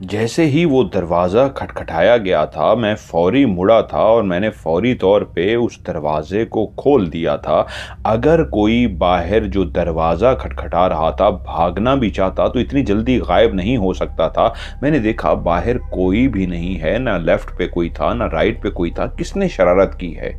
जैसे ही वो दरवाज़ा खटखटाया गया था, मैं फ़ौरी मुड़ा था और मैंने फ़ौरी तौर पे उस दरवाज़े को खोल दिया था। अगर कोई बाहर जो दरवाज़ा खटखटा रहा था, भागना भी चाहता तो इतनी जल्दी गायब नहीं हो सकता था। मैंने देखा बाहर कोई भी नहीं है, ना लेफ़्ट पे कोई था, ना राइट पे कोई था। किसने शरारत की है?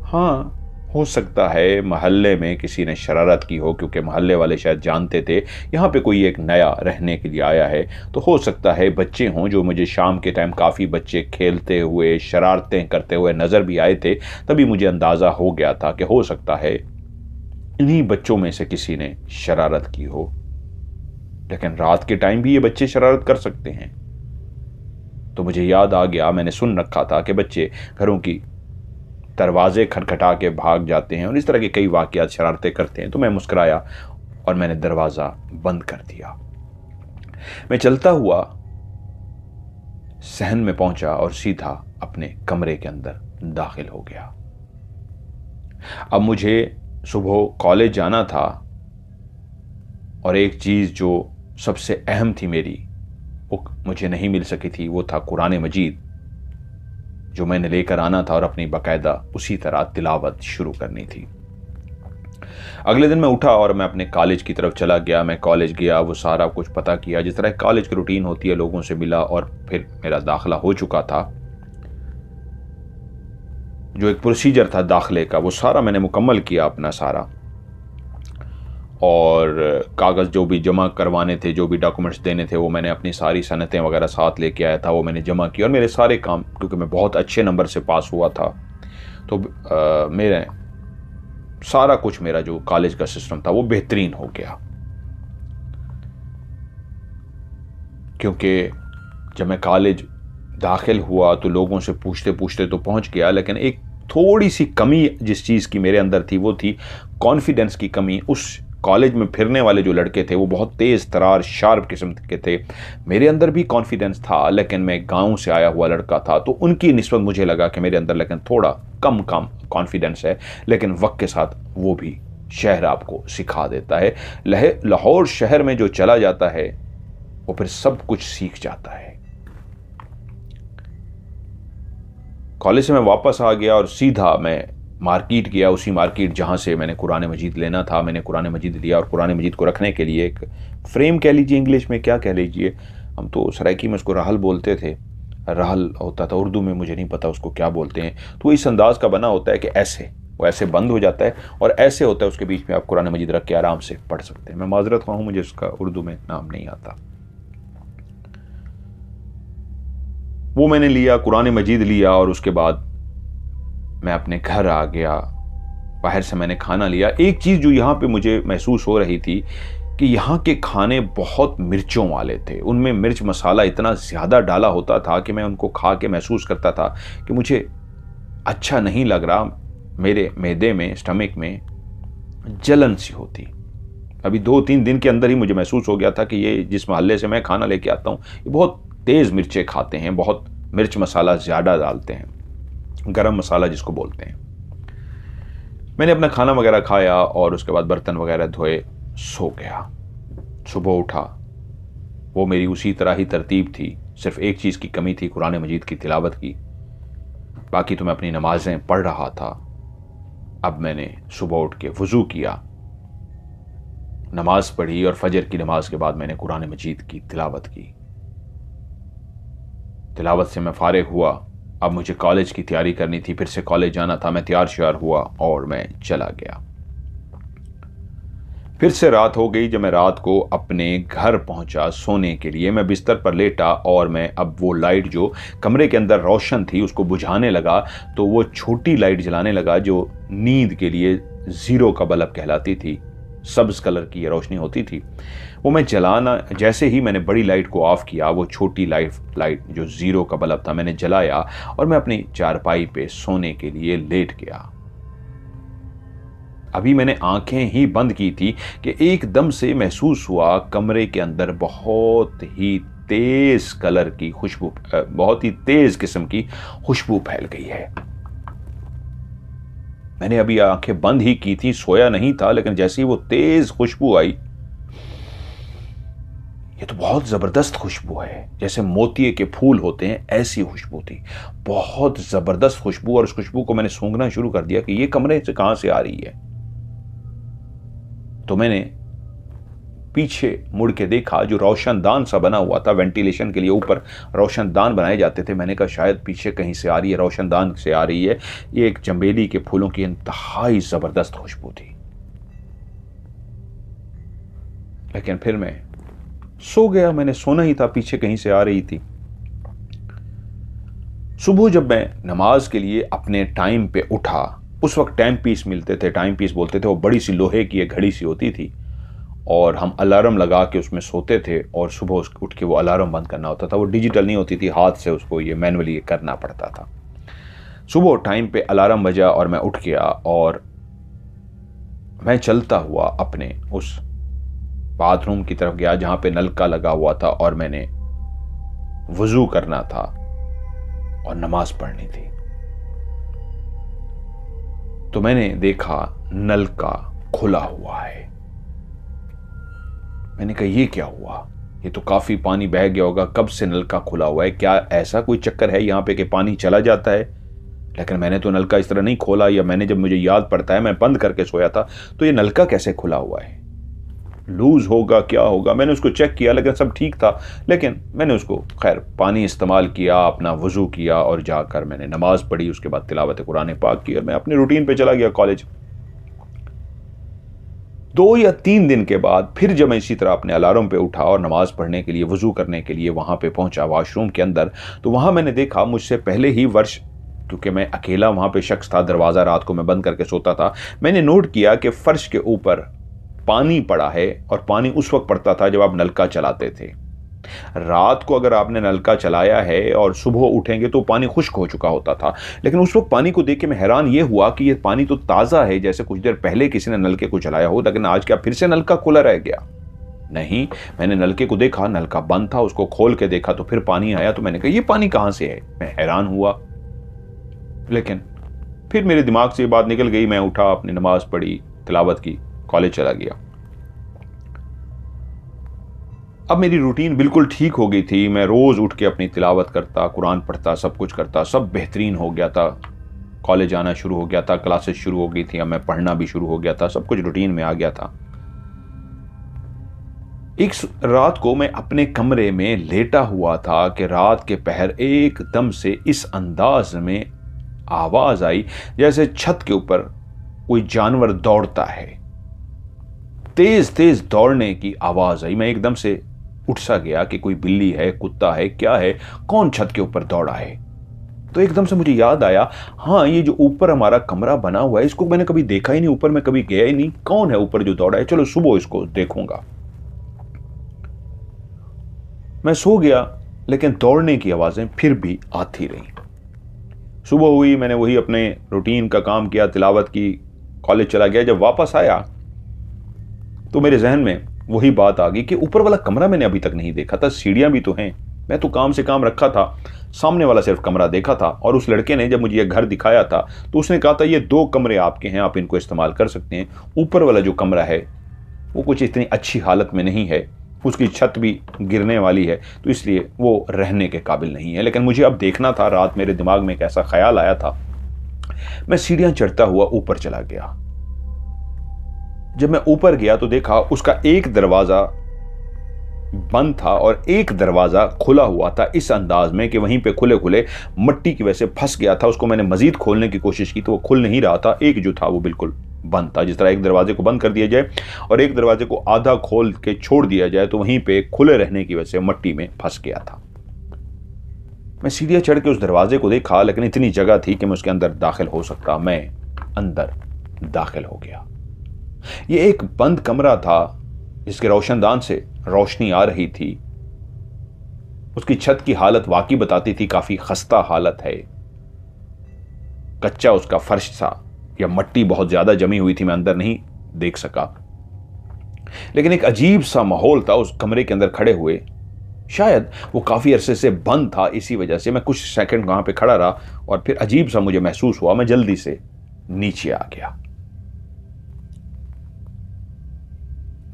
हाँ, हो सकता है मोहल्ले में किसी ने शरारत की हो, क्योंकि मोहल्ले वाले शायद जानते थे यहाँ पे कोई एक नया रहने के लिए आया है। तो हो सकता है बच्चे हों, जो मुझे शाम के टाइम काफ़ी बच्चे खेलते हुए, शरारतें करते हुए नज़र भी आए थे। तभी मुझे अंदाज़ा हो गया था कि हो सकता है इन्हीं बच्चों में से किसी ने शरारत की हो। लेकिन रात के टाइम भी ये बच्चे शरारत कर सकते हैं। तो मुझे याद आ गया, मैंने सुन रखा था कि बच्चे घरों की दरवाजे खटखटा के भाग जाते हैं और इस तरह के कई वाकयात, शरारतें करते हैं। तो मैं मुस्कुराया और मैंने दरवाज़ा बंद कर दिया। मैं चलता हुआ सहन में पहुंचा और सीधा अपने कमरे के अंदर दाखिल हो गया। अब मुझे सुबह कॉलेज जाना था और एक चीज़ जो सबसे अहम थी मेरी, वो मुझे नहीं मिल सकी थी। वो था कुरान मजीद, जो मैंने लेकर आना था और अपनी बाकायदा उसी तरह तिलावत शुरू करनी थी। अगले दिन मैं उठा और मैं अपने कॉलेज की तरफ चला गया। मैं कॉलेज गया, वो सारा कुछ पता किया जिस तरह कॉलेज की रूटीन होती है, लोगों से मिला और फिर मेरा दाखिला हो चुका था। जो एक प्रोसीजर था दाखिले का, वो सारा मैंने मुकम्मल किया अपना सारा। और कागज़ जो भी जमा करवाने थे, जो भी डॉक्यूमेंट्स देने थे, वो मैंने अपनी सारी सनतें वगैरह साथ लेके आया था, वो मैंने जमा किया। और मेरे सारे काम, क्योंकि मैं बहुत अच्छे नंबर से पास हुआ था, तो मेरे सारा कुछ, मेरा जो कॉलेज का सिस्टम था वो बेहतरीन हो गया। क्योंकि जब मैं कॉलेज दाखिल हुआ तो लोगों से पूछते पूछते तो पहुंच गया, लेकिन एक थोड़ी सी कमी जिस चीज़ की मेरे अंदर थी, वो थी कॉन्फिडेंस की कमी। उस कॉलेज में फिरने वाले जो लड़के थे वो बहुत तेज़ तरार, शार्प किस्म के थे। मेरे अंदर भी कॉन्फिडेंस था, लेकिन मैं गांव से आया हुआ लड़का था, तो उनकी निस्बत मुझे लगा कि मेरे अंदर लेकिन थोड़ा कम कॉन्फिडेंस है। लेकिन वक्त के साथ वो भी शहर आपको सिखा देता है। लाहौर शहर में जो चला जाता है वो फिर सब कुछ सीख जाता है। कॉलेज से मैं वापस आ गया और सीधा मैं मार्केट गया, उसी मार्केट जहाँ से मैंने कुरान मजीद लेना था। मैंने कुरान मजीद लिया और कुरान मजीद को रखने के लिए एक फ्रेम कह लीजिए, इंग्लिश में क्या कह लीजिए, हम तो सराइकी में उसको रहल बोलते थे। रहल होता था, उर्दू में मुझे नहीं पता उसको क्या बोलते हैं। तो इस अंदाज का बना होता है कि ऐसे वो ऐसे बंद हो जाता है और ऐसे होता है, उसके बीच में आप कुरान मजीद रख के आराम से पढ़ सकते हैं। मैं माजरत खां हूँ, मुझे उसका उर्दू में नाम नहीं आता। वो मैंने लिया, कुरान मजीद लिया और उसके बाद मैं अपने घर आ गया। बाहर से मैंने खाना लिया। एक चीज़ जो यहाँ पे मुझे महसूस हो रही थी कि यहाँ के खाने बहुत मिर्चों वाले थे। उनमें मिर्च मसाला इतना ज़्यादा डाला होता था कि मैं उनको खा के महसूस करता था कि मुझे अच्छा नहीं लग रहा। मेरे मैदे में, स्टमक में जलन सी होती। अभी 2-3 दिन के अंदर ही मुझे महसूस हो गया था कि ये जिस मोहल्ले से मैं खाना लेके आता हूँ, ये बहुत तेज़ मिर्चें खाते हैं, बहुत मिर्च मसाला ज़्यादा डालते हैं, गरम मसाला जिसको बोलते हैं। मैंने अपना खाना वगैरह खाया और उसके बाद बर्तन वगैरह धोए, सो गया। सुबह उठा, वो मेरी उसी तरह ही तरतीब थी। सिर्फ एक चीज़ की कमी थी, कुरान मजीद की तिलावत की। बाकी तो मैं अपनी नमाजें पढ़ रहा था। अब मैंने सुबह उठ के वज़ू किया, नमाज पढ़ी और फजर की नमाज के बाद मैंने कुरान मजीद की तिलावत की। तिलावत से मैं फारिग हुआ। अब मुझे कॉलेज की तैयारी करनी थी, फिर से कॉलेज जाना था। मैं तैयार श्यार हुआ और मैं चला गया। फिर से रात हो गई। जब मैं रात को अपने घर पहुंचा सोने के लिए, मैं बिस्तर पर लेटा और मैं अब वो लाइट जो कमरे के अंदर रोशन थी उसको बुझाने लगा। तो वो छोटी लाइट जलाने लगा जो नींद के लिए ज़ीरो का बल्ब कहलाती थी, सब्ज कलर की ये रोशनी होती थी। वो मैं जलाना, जैसे ही मैंने बड़ी लाइट को ऑफ किया, वो छोटी लाइट जो ज़ीरो का बल्ब था मैंने जलाया और मैं अपनी चारपाई पे सोने के लिए लेट गया। अभी मैंने आंखें ही बंद की थी कि एकदम से महसूस हुआ कमरे के अंदर बहुत ही तेज कलर की खुशबू, बहुत ही तेज किस्म की खुशबू फैल गई है। मैंने अभी आंखें बंद ही की थी, सोया नहीं था, लेकिन जैसे ही वो तेज खुशबू आई, ये तो बहुत ज़बरदस्त खुशबू है, जैसे मोतिये के फूल होते हैं ऐसी खुशबू थी, बहुत ज़बरदस्त खुशबू। और उस खुशबू को मैंने सूंघना शुरू कर दिया कि ये कमरे से कहाँ से आ रही है। तो मैंने पीछे मुड़ के देखा, जो रोशनदान सा बना हुआ था वेंटिलेशन के लिए, ऊपर रोशनदान बनाए जाते थे। मैंने कहा शायद पीछे कहीं से आ रही है, रोशनदान से आ रही है। ये एक चंबेली के फूलों की इंतहाई ज़बरदस्त खुशबू थी। लेकिन फिर मैं सो गया, मैंने सोना ही था, पीछे कहीं से आ रही थी। सुबह जब मैं नमाज के लिए अपने टाइम पे उठा, उस वक्त टाइम पीस मिलते थे, टाइम पीस बोलते थे, वो बड़ी सी लोहे की एक घड़ी सी होती थी और हम अलार्म लगा के उसमें सोते थे और सुबह उठ के वो अलार्म बंद करना होता था। वो डिजिटल नहीं होती थी, हाथ से उसको ये मैनुअली करना पड़ता था। सुबह टाइम पे अलार्म बजा और मैं उठ गया और मैं चलता हुआ अपने उस बाथरूम की तरफ गया जहां पे नलका लगा हुआ था और मैंने वुजू करना था और नमाज पढ़नी थी। तो मैंने देखा नलका खुला हुआ है। मैंने कहा ये क्या हुआ, ये तो काफी पानी बह गया होगा, कब से नलका खुला हुआ है, क्या ऐसा कोई चक्कर है यहां पे कि पानी चला जाता है। लेकिन मैंने तो नलका इस तरह नहीं खोला, या मैंने, जब मुझे याद पड़ता है मैं बंद करके सोया था, तो ये नलका कैसे खुला हुआ है, लूज होगा क्या होगा। मैंने उसको चेक किया लेकिन सब ठीक था। लेकिन मैंने उसको खैर पानी इस्तेमाल किया, अपना वजू किया और जाकर मैंने नमाज पढ़ी। उसके बाद तिलावत कुरान पाक की और मैं अपने रूटीन पे चला गया कॉलेज। 2 या 3 दिन के बाद फिर जब मैं इसी तरह अपने अलार्म पे उठा और नमाज पढ़ने के लिए, वजू करने के लिए वहां पे पहुंचा वॉशरूम के अंदर, तो वहां मैंने देखा मुझसे पहले ही वर्ष, क्योंकि मैं अकेला वहां पे शख्स था, दरवाजा रात को मैं बंद करके सोता था, मैंने नोट किया कि फर्श के ऊपर पानी पड़ा है और पानी उस वक्त पड़ता था जब आप नलका चलाते थे। रात को अगर आपने नलका चलाया है और सुबह उठेंगे तो पानी खुश्क हो चुका होता था। लेकिन उस वक्त पानी को देख के मैं हैरान ये हुआ कि ये पानी तो ताज़ा है, जैसे कुछ देर पहले किसी ने नलके को चलाया हो। लेकिन आज क्या फिर से नलका खुला रह गया? नहीं, मैंने नलके को देखा, नलका बंद था, उसको खोल के देखा तो फिर पानी आया। तो मैंने कहा ये पानी कहां से है? मैं हैरान हुआ। लेकिन फिर मेरे दिमाग से ये बात निकल गई। मैं उठा, अपनी नमाज पढ़ी, तिलावत की, कॉलेज चला गया। अब मेरी रूटीन बिल्कुल ठीक हो गई थी। मैं रोज उठ के अपनी तिलावत करता, कुरान पढ़ता, सब कुछ करता, सब बेहतरीन हो गया था। कॉलेज आना शुरू हो गया था, क्लासेस शुरू हो गई थी, अब मैं पढ़ना भी शुरू हो गया था, सब कुछ रूटीन में आ गया था। एक रात को मैं अपने कमरे में लेटा हुआ था कि रात के पहर एकदम से इस अंदाज में आवाज आई जैसे छत के ऊपर कोई जानवर दौड़ता है। तेज तेज दौड़ने की आवाज आई। मैं एकदम से उठ सा गया कि कोई बिल्ली है, कुत्ता है, क्या है, कौन छत के ऊपर दौड़ा है। तो एकदम से मुझे याद आया, हाँ ये जो ऊपर हमारा कमरा बना हुआ है इसको मैंने कभी देखा ही नहीं, ऊपर मैं कभी गया ही नहीं, कौन है ऊपर जो दौड़ा है, चलो सुबह इसको देखूंगा। मैं सो गया लेकिन दौड़ने की आवाजें फिर भी आती रही। सुबह हुई, मैंने वही अपने रूटीन का काम किया, तिलावत की, कॉलेज चला गया। जब वापस आया तो मेरे जहन में वही बात आ गई कि ऊपर वाला कमरा मैंने अभी तक नहीं देखा था, सीढ़ियां भी तो हैं। मैं तो काम से काम रखा था, सामने वाला सिर्फ कमरा देखा था। और उस लड़के ने जब मुझे ये घर दिखाया था तो उसने कहा था ये 2 कमरे आपके हैं, आप इनको इस्तेमाल कर सकते हैं। ऊपर वाला जो कमरा है वो कुछ इतनी अच्छी हालत में नहीं है, उसकी छत भी गिरने वाली है, तो इसलिए वो रहने के काबिल नहीं है। लेकिन मुझे अब देखना था। रात मेरे दिमाग में एक ऐसा ख्याल आया था। मैं सीढ़ियां चढ़ता हुआ ऊपर चला गया। जब मैं ऊपर गया तो देखा उसका एक दरवाजा बंद था और एक दरवाजा खुला हुआ था, इस अंदाज में कि वहीं पे खुले खुले मट्टी की वजह से फंस गया था। उसको मैंने मजीद खोलने की कोशिश की तो वो खुल नहीं रहा था। एक जो था वो बिल्कुल बंद था। जिस तरह एक दरवाजे को बंद कर दिया जाए और एक दरवाजे को आधा खोल के छोड़ दिया जाए तो वहीं पे खुले रहने की वजह से मट्टी में फंस गया था। मैं सीढ़ियां चढ़ के उस दरवाजे को देखा, लेकिन इतनी जगह थी कि मैं उसके अंदर दाखिल हो सकता। मैं अंदर दाखिल हो गया। ये एक बंद कमरा था जिसके रोशनदान से रोशनी आ रही थी। उसकी छत की हालत वाकई बताती थी काफी खस्ता हालत है। कच्चा उसका फर्श था या मट्टी बहुत ज्यादा जमी हुई थी, मैं अंदर नहीं देख सका। लेकिन एक अजीब सा माहौल था उस कमरे के अंदर खड़े हुए। शायद वो काफी अरसे से बंद था, इसी वजह से मैं कुछ सेकंड वहां पे खड़ा रहा और फिर अजीब सा मुझे महसूस हुआ। मैं जल्दी से नीचे आ गया।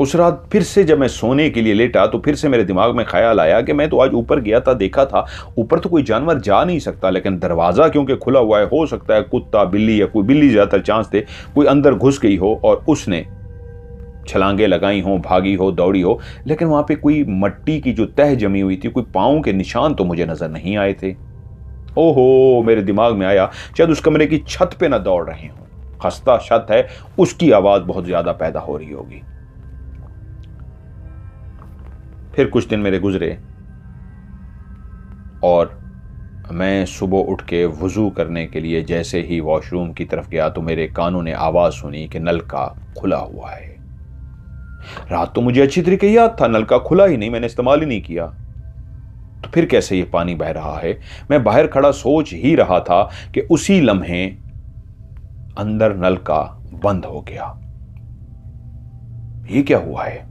उस रात फिर से जब मैं सोने के लिए लेटा तो फिर से मेरे दिमाग में ख्याल आया कि मैं तो आज ऊपर गया था, देखा था ऊपर तो कोई जानवर जा नहीं सकता, लेकिन दरवाज़ा क्योंकि खुला हुआ है, हो सकता है कुत्ता बिल्ली या कोई बिल्ली ज़्यादातर चांस थे कोई अंदर घुस गई हो और उसने छलांगे लगाई हो, भागी हो, दौड़ी हो, लेकिन वहां पे कोई मट्टी की जो तह जमी हुई थी, कोई पाँव के निशान तो मुझे नजर नहीं आए थे। ओहो, मेरे दिमाग में आया शायद उस कमरे की छत पे ना दौड़ रहे हों, खस्ता छत है उसकी आवाज बहुत ज्यादा पैदा हो रही होगी। फिर कुछ दिन मेरे गुजरे और मैं सुबह उठ के वजू करने के लिए जैसे ही वॉशरूम की तरफ गया तो मेरे कानों ने आवाज सुनी कि नल का खुला हुआ है। रात तो मुझे अच्छी तरीके याद था, नल का खुला ही नहीं, मैंने इस्तेमाल ही नहीं किया, तो फिर कैसे ये पानी बह रहा है। मैं बाहर खड़ा सोच ही रहा था कि उसी लम्हे अंदर नल का बंद हो गया। ये क्या हुआ है।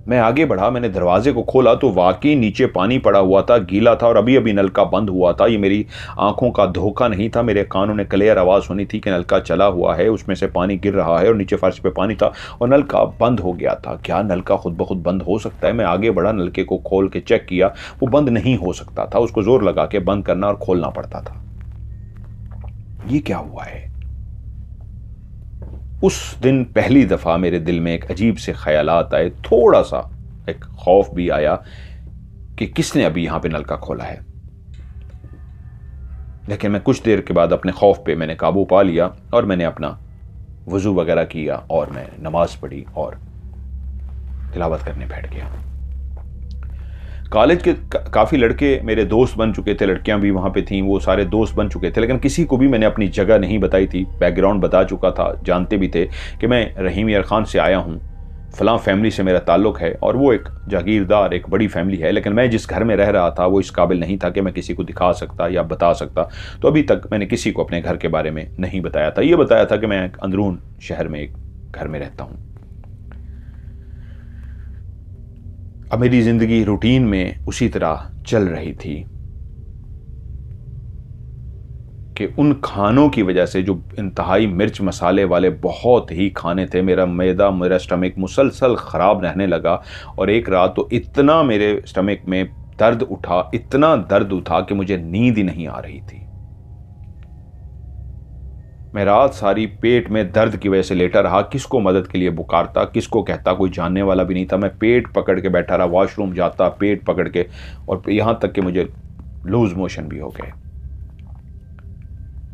मैं आगे बढ़ा, मैंने दरवाजे को खोला तो वाकई नीचे पानी पड़ा हुआ था, गीला था और अभी अभी नल का बंद हुआ था। ये मेरी आंखों का धोखा नहीं था, मेरे कानों ने क्लियर आवाज़ सुनी थी कि नल का चला हुआ है, उसमें से पानी गिर रहा है और नीचे फर्श पे पानी था और नल का बंद हो गया था। क्या नल का खुद ब खुद बंद हो सकता है। मैं आगे बढ़ा, नलके को खोल के चेक किया, वो बंद नहीं हो सकता था, उसको जोर लगा के बंद करना और खोलना पड़ता था। ये क्या हुआ है। उस दिन पहली दफा मेरे दिल में एक अजीब से ख्यालात आए, थोड़ा सा एक खौफ भी आया कि किसने अभी यहां पे नल का खोला है। लेकिन मैं कुछ देर के बाद अपने खौफ पे मैंने काबू पा लिया और मैंने अपना वजू वगैरह किया और मैं नमाज पढ़ी और तिलावत करने बैठ गया। कॉलेज के काफ़ी लड़के मेरे दोस्त बन चुके थे, लड़कियां भी वहाँ पे थीं, वो सारे दोस्त बन चुके थे, लेकिन किसी को भी मैंने अपनी जगह नहीं बताई थी। बैकग्राउंड बता चुका था, जानते भी थे कि मैं रहीम यार खान से आया हूँ, फ़लाँ फैमिली से मेरा ताल्लुक़ है और वो एक जागीरदार एक बड़ी फैमिली है। लेकिन मैं जिस घर में रह रहा था वो इस काबिल नहीं था कि मैं किसी को दिखा सकता या बता सकता, तो अभी तक मैंने किसी को अपने घर के बारे में नहीं बताया था। ये बताया था कि मैं एक अंदरून शहर में एक घर में रहता हूँ। अब मेरी ज़िंदगी रूटीन में उसी तरह चल रही थी कि उन खानों की वजह से जो इंतहाई मिर्च मसाले वाले बहुत ही खाने थे, मेरा मैदा मेरा स्टमक मुसलसल ख़राब रहने लगा। और एक रात तो इतना मेरे स्टमक में दर्द उठा, इतना दर्द उठा कि मुझे नींद ही नहीं आ रही थी। मैं रात सारी पेट में दर्द की वजह से लेटा रहा, किसको मदद के लिए पुकारता, किसको कहता, कोई जानने वाला भी नहीं था। मैं पेट पकड़ के बैठा रहा, वॉशरूम जाता पेट पकड़ के, और यहाँ तक कि मुझे लूज मोशन भी हो गए।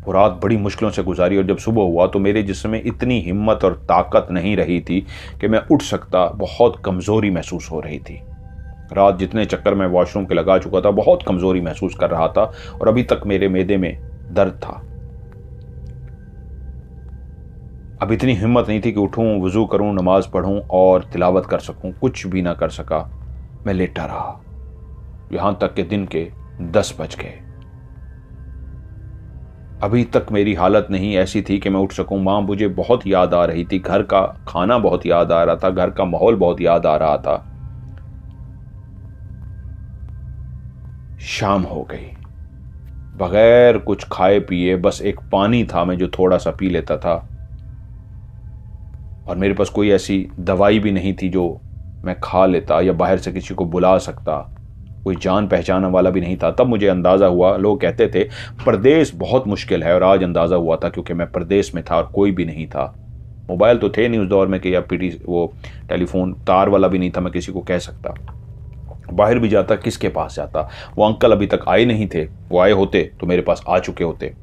वो रात बड़ी मुश्किलों से गुजारी और जब सुबह हुआ तो मेरे जिस्म में इतनी हिम्मत और ताकत नहीं रही थी कि मैं उठ सकता, बहुत कमज़ोरी महसूस हो रही थी। रात जितने चक्कर मैं वॉशरूम के लगा चुका था, बहुत कमज़ोरी महसूस कर रहा था और अभी तक मेरे मैदे में दर्द था। अब इतनी हिम्मत नहीं थी कि उठूं, वज़ू करूं, नमाज पढ़ूं और तिलावत कर सकूं। कुछ भी ना कर सका, मैं लेटा रहा यहां तक कि दिन के 10 बज गए। अभी तक मेरी हालत नहीं ऐसी थी कि मैं उठ सकूं। माँ मुझे बहुत याद आ रही थी, घर का खाना बहुत याद आ रहा था, घर का माहौल बहुत याद आ रहा था। शाम हो गई, बगैर कुछ खाए पिए बस एक पानी था मैं जो थोड़ा सा पी लेता था, और मेरे पास कोई ऐसी दवाई भी नहीं थी जो मैं खा लेता या बाहर से किसी को बुला सकता, कोई जान पहचान वाला भी नहीं था। तब मुझे अंदाज़ा हुआ, लोग कहते थे परदेश बहुत मुश्किल है, और आज अंदाज़ा हुआ था क्योंकि मैं परदेश में था और कोई भी नहीं था। मोबाइल तो थे नहीं उस दौर में कि या पीटी वो टेलीफोन तार वाला भी नहीं था मैं किसी को कह सकता। बाहर भी जाता किसके पास जाता, वो अंकल अभी तक आए नहीं थे, वो आए होते तो मेरे पास आ चुके होते।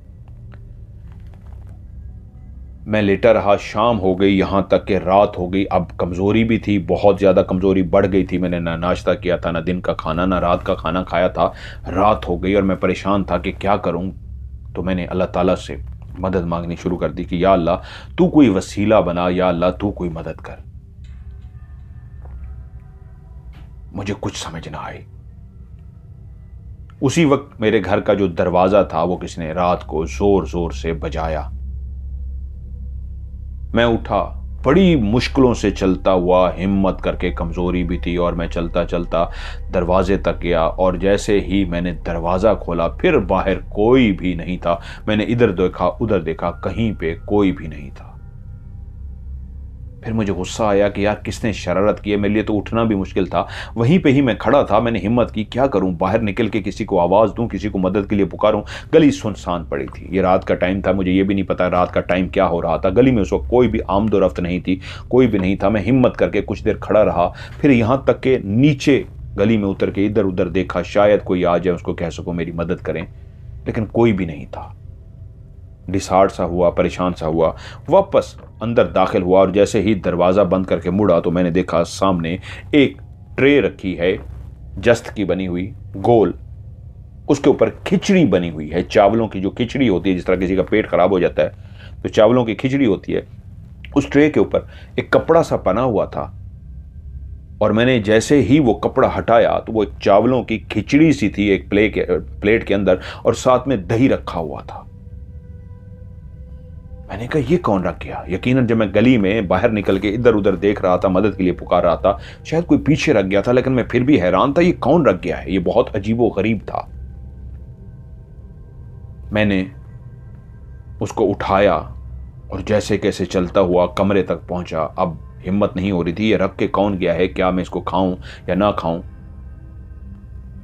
मैं लेटा रहा, शाम हो गई, यहाँ तक कि रात हो गई। अब कमज़ोरी भी थी, बहुत ज़्यादा कमज़ोरी बढ़ गई थी। मैंने ना नाश्ता किया था, ना दिन का खाना, ना रात का खाना खाया था। रात हो गई और मैं परेशान था कि क्या करूँ। तो मैंने अल्लाह ताला से मदद मांगनी शुरू कर दी कि या अल्लाह तू कोई वसीला बना, या अल्लाह तू कोई मदद कर। मुझे कुछ समझ ना आई। उसी वक्त मेरे घर का जो दरवाज़ा था वो किसी ने रात को ज़ोर ज़ोर से बजाया। मैं उठा, बड़ी मुश्किलों से चलता हुआ, हिम्मत करके, कमज़ोरी भी थी, और मैं चलता चलता दरवाजे तक गया। और जैसे ही मैंने दरवाज़ा खोला फिर बाहर कोई भी नहीं था। मैंने इधर देखा, उधर देखा, कहीं पे कोई भी नहीं था। फिर मुझे गुस्सा आया कि यार किसने शरारत की है, मेरे लिए तो उठना भी मुश्किल था। वहीं पे ही मैं खड़ा था, मैंने हिम्मत की क्या करूं, बाहर निकल के किसी को आवाज़ दूं, किसी को मदद के लिए पुकारूं। गली सुनसान पड़ी थी, ये रात का टाइम था, मुझे ये भी नहीं पता रात का टाइम क्या हो रहा था। गली में उस वक्त कोई भी आमदोरफ्त नहीं थी, कोई भी नहीं था। मैं हिम्मत करके कुछ देर खड़ा रहा, फिर यहाँ तक के नीचे गली में उतर के इधर उधर देखा, शायद कोई आ जाए, उसको कह सको मेरी मदद करें, लेकिन कोई भी नहीं था। डिसहार्ट सा हुआ, परेशान सा हुआ, वापस अंदर दाखिल हुआ और जैसे ही दरवाज़ा बंद करके मुड़ा तो मैंने देखा सामने एक ट्रे रखी है, जस्त की बनी हुई गोल, उसके ऊपर खिचड़ी बनी हुई है, चावलों की जो खिचड़ी होती है, जिस तरह किसी का पेट खराब हो जाता है तो चावलों की खिचड़ी होती है, उस ट्रे के ऊपर एक कपड़ा सा पना हुआ था। और मैंने जैसे ही वो कपड़ा हटाया तो वो एक चावलों की खिचड़ी सी थी एक प्लेट के अंदर, और साथ में दही रखा हुआ था। मैंने कहा ये कौन रख गया। यकीनन जब मैं गली में बाहर निकल के इधर उधर देख रहा था, मदद के लिए पुकार रहा था, शायद कोई पीछे रख गया था, लेकिन मैं फिर भी हैरान था ये कौन रख गया है, ये बहुत अजीबो गरीब था। मैंने उसको उठाया और जैसे कैसे चलता हुआ कमरे तक पहुंचा। अब हिम्मत नहीं हो रही थी, ये रख के कौन गया है, क्या मैं इसको खाऊं या ना खाऊं।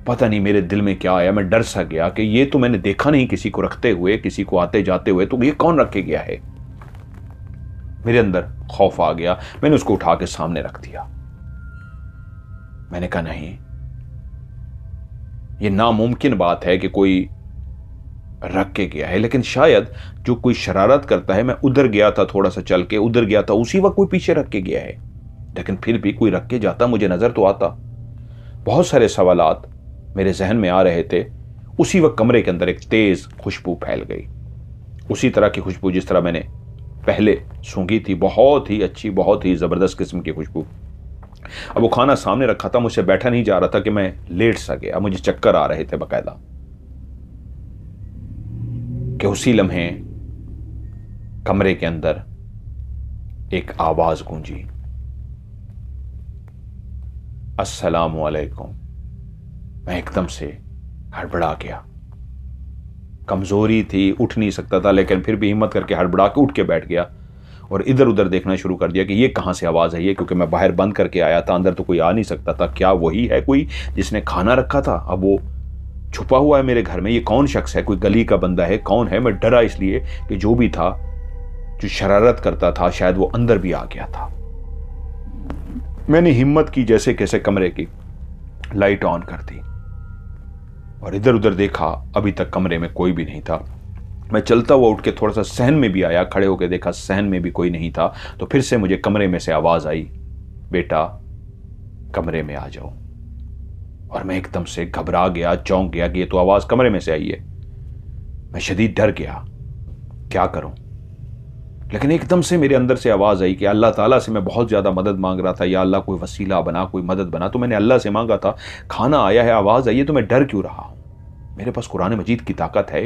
पता नहीं मेरे दिल में क्या आया, मैं डर सा गया कि ये तो मैंने देखा नहीं किसी को रखते हुए, किसी को आते जाते हुए, तो ये कौन रख के गया है। मेरे अंदर खौफ आ गया, मैंने उसको उठा के सामने रख दिया। मैंने कहा नहीं, ये नामुमकिन बात है कि कोई रख के गया है, लेकिन शायद जो कोई शरारत करता है, मैं उधर गया था, थोड़ा सा चल के उधर गया था, उसी वक्त कोई पीछे रख के गया है, लेकिन फिर भी कोई रख के जाता मुझे नजर तो आता। बहुत सारे सवालात मेरे जहन में आ रहे थे। उसी वक्त कमरे के अंदर एक तेज खुशबू फैल गई, उसी तरह की खुशबू जिस तरह मैंने पहले सूंघी थी, बहुत ही अच्छी, बहुत ही जबरदस्त किस्म की खुशबू। अब वो खाना सामने रखा था, मुझसे बैठा नहीं जा रहा था कि मैं लेट सा गया, मुझे चक्कर आ रहे थे बकायदा। कि उसी लम्हे कमरे के अंदर एक आवाज गूंजी, अस्सलामु अलैकुम। मैं एकदम से हड़बड़ा गया, कमजोरी थी, उठ नहीं सकता था, लेकिन फिर भी हिम्मत करके हड़बड़ा के उठ के बैठ गया और इधर उधर देखना शुरू कर दिया कि ये कहां से आवाज है, ये क्योंकि मैं बाहर बंद करके आया था, अंदर तो कोई आ नहीं सकता था। क्या वही है कोई जिसने खाना रखा था, अब वो छुपा हुआ है मेरे घर में, ये कौन शख्स है, कोई गली का बंदा है, कौन है। मैं डरा इसलिए कि जो भी था, जो शरारत करता था, शायद वो अंदर भी आ गया था। मैंने हिम्मत की, जैसे कैसे कमरे की लाइट ऑन कर दी और इधर उधर देखा, अभी तक कमरे में कोई भी नहीं था। मैं चलता हुआ उठ के थोड़ा सा सहन में भी आया, खड़े होकर देखा सहन में भी कोई नहीं था। तो फिर से मुझे कमरे में से आवाज आई, बेटा कमरे में आ जाओ। और मैं एकदम से घबरा गया, चौंक गया कि ये तो आवाज कमरे में से आई है। मैं शदीद डर गया, क्या करूं। लेकिन एकदम से मेरे अंदर से आवाज आई कि अल्लाह ताला से मैं बहुत ज्यादा मदद मांग रहा था, या अल्लाह कोई वसीला बना, कोई मदद बना। तो मैंने अल्लाह से मांगा था, खाना आया है, आवाज आई है, तो मैं डर क्यों रहा हूं। मेरे पास कुरान मजीद की ताकत है।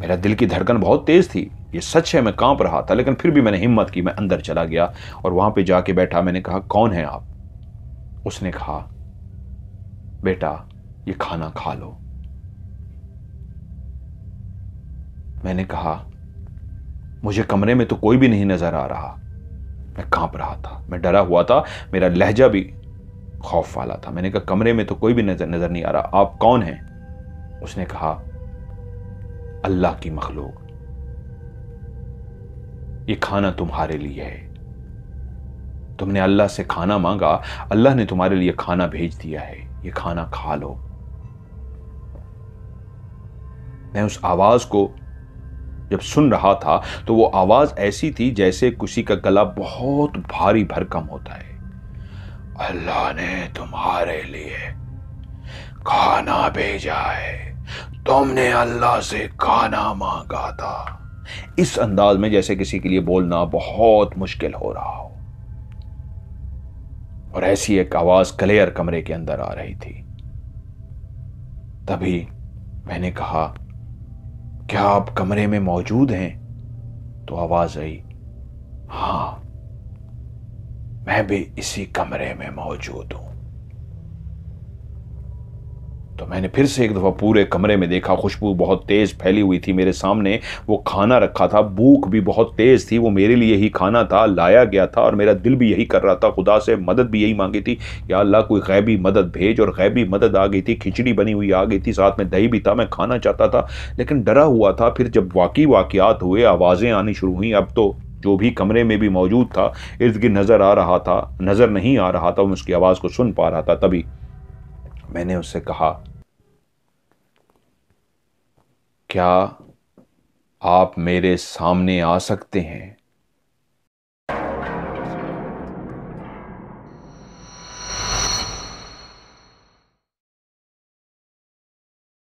मेरा दिल की धड़कन बहुत तेज थी, ये सच है, मैं कांप रहा था, लेकिन फिर भी मैंने हिम्मत की, मैं अंदर चला गया और वहां पे जाके बैठा। मैंने कहा कौन है आप। उसने कहा बेटा ये खाना खा लो। मैंने कहा मुझे कमरे में तो कोई भी नहीं नजर आ रहा। मैं कांप रहा था, मैं डरा हुआ था, मेरा लहजा भी खौफ वाला था। मैंने कहा कमरे में तो कोई भी नजर नहीं आ रहा, आप कौन हैं। उसने कहा अल्लाह की मखलूक, ये खाना तुम्हारे लिए है, तुमने अल्लाह से खाना मांगा, अल्लाह ने तुम्हारे लिए खाना भेज दिया है, ये खाना खा लो। मैं उस आवाज को जब सुन रहा था तो वो आवाज ऐसी थी जैसे किसी का गला बहुत भारी भरकम होता है। अल्लाह ने तुम्हारे लिए खाना भेजा है, तुमने अल्लाह से खाना मांगा था। इस अंदाज में जैसे किसी के लिए बोलना बहुत मुश्किल हो रहा हो। और ऐसी एक आवाज क्लियर कमरे के अंदर आ रही थी। तभी मैंने कहा क्या आप कमरे में मौजूद हैं। तो आवाज आई हां मैं भी इसी कमरे में मौजूद हूं। तो मैंने फिर से एक दफ़ा पूरे कमरे में देखा, खुशबू बहुत तेज़ फैली हुई थी। मेरे सामने वो खाना रखा था, भूख भी बहुत तेज़ थी, वो मेरे लिए ही खाना था, लाया गया था और मेरा दिल भी यही कर रहा था, खुदा से मदद भी यही मांगी थी, या अल्लाह कोई गैबी मदद भेज। और गैबी मदद आ गई थी, खिचड़ी बनी हुई आ गई थी, साथ में दही भी था। मैं खाना चाहता था लेकिन डरा हुआ था। फिर जब वाक़यात हुए, आवाज़ें आनी शुरू हुई, अब तो जो भी कमरे में भी मौजूद था, इर्द-गिर्द नज़र आ रहा था, नज़र नहीं आ रहा था, मैं उसकी आवाज़ को सुन पा रहा था। तभी मैंने उससे कहा, क्या आप मेरे सामने आ सकते हैं?